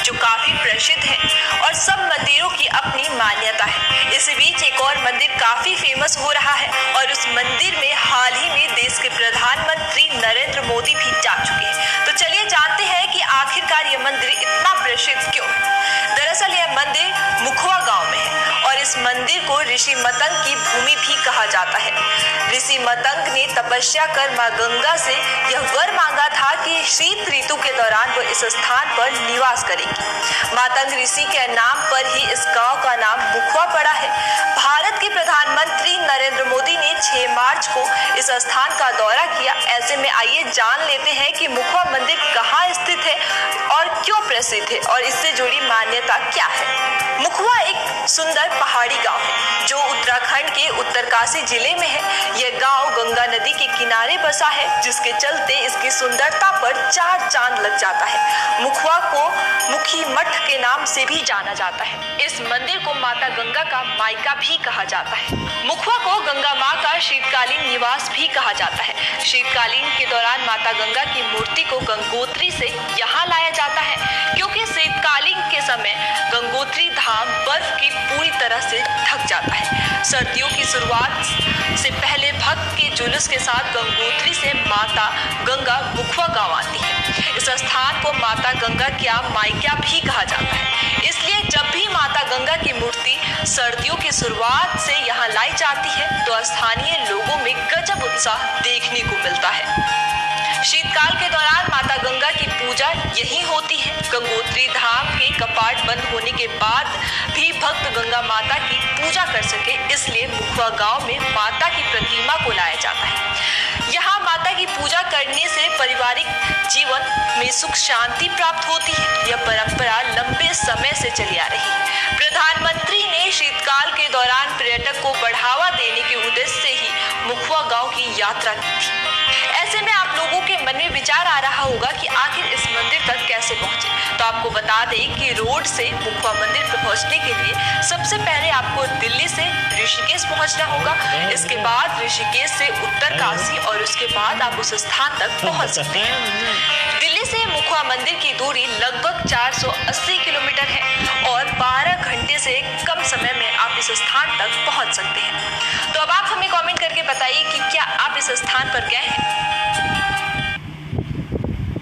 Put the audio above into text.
जो काफी प्रसिद्ध है और सब मंदिरों की अपनी मान्यता है। इस बीच एक और मंदिर काफी फेमस हो रहा है और उस मंदिर में हाल ही में देश के प्रधानमंत्री नरेंद्र मोदी भी जा चुके हैं। तो चलिए जानते हैं कि आखिरकार यह मंदिर इतना प्रसिद्ध क्यों है। दरअसल यह मंदिर मुखवा गांव में है और इस मंदिर को ऋषि मतंग की भूमि भी कहा जाता है। ऋषि मतंग ने तपस्या कर मां गंगा से यह वर मांगा था कि शीत ऋतु के दौरान वो इस स्थान पर निवास करेंगी। मतंग ऋषि के नाम पर ही इस गांव का नाम मुखवा पड़ा है। भारत के प्रधानमंत्री नरेंद्र मोदी ने 6 मार्च को इस स्थान का दौरा किया। ऐसे में आइए जान लेते हैं कि मुखवा मंदिर कहाँ स्थित है और क्यों प्रसिद्ध है और इससे जुड़ी मान्यता क्या है। मुखवा एक सुंदर पहाड़ी गांव है जो उत्तराखंड के उत्तरकाशी जिले में है। यह गांव गंगा नदी के किनारे बसा है, जिसके चलते इसकी सुंदरता पर 4 चांद लग जाता है। मुखवा को मुखी मठ के नाम से भी जाना जाता है। इस मंदिर को माता गंगा का मायका भी कहा जाता है। मुखवा को गंगा माँ का शीतकालीन निवास भी कहा जाता है। शीतकालीन के दौरान माता गंगा की मूर्ति को गंगोत्री से यहाँ लाया जाता है, क्योंकि शीतकालीन के समय गंगोत्री धाम बर्फ की पूरी तरह से ढक जाता है। सर्दियों की शुरुआत से पहले भक्त के जुलूस के साथ गंगोत्री से माता गंगा मुखवा गांव आती है। इस स्थान को माता गंगा का मायका भी कहा जाता है। इसलिए जब भी माता गंगा की मूर्ति सर्दियों की शुरुआत से यहाँ लाई जाती है तो स्थानीय लोगों में गजब उत्साह देखने को मिलता है। शीतकाल के दौरान माता गंगा की पूजा यही होती है। गंगोत्री धाम के कपाट बंद होने के बाद भी भक्त गंगा माता की पूजा कर सके, इसलिए मुखवा गांव में माता की प्रतिमा को लाया जाता है। यहाँ माता की पूजा करने से पारिवारिक जीवन में सुख शांति प्राप्त होती है। यह परंपरा लंबे समय से चली आ रही है। प्रधानमंत्री ने शीतकाल के दौरान पर्यटक को बढ़ावा देने के उद्देश्य से ही मुखवा गांव की यात्रा की थी। ऐसे में आप लोगों के मन में विचार आ रहा होगा कि आखिर इस मंदिर तक कैसे पहुंचे। तो आपको बता दें कि रोड से मुखवा मंदिर तक पहुंचने के लिए सबसे पहले आपको दिल्ली से ऋषिकेश पहुंचना होगा। इसके बाद ऋषिकेश से उत्तरकाशी और उसके बाद आप उस स्थान तक पहुंच सकते हैं। दिल्ली से मुखवा मंदिर की दूरी लगभग 480 किलोमीटर है और 12 घंटे से कम समय में आप इस स्थान तक पहुंच सकते हैं। तो अब आप हमें कमेंट करके बताइए कि क्या आप इस स्थान पर गए हैं।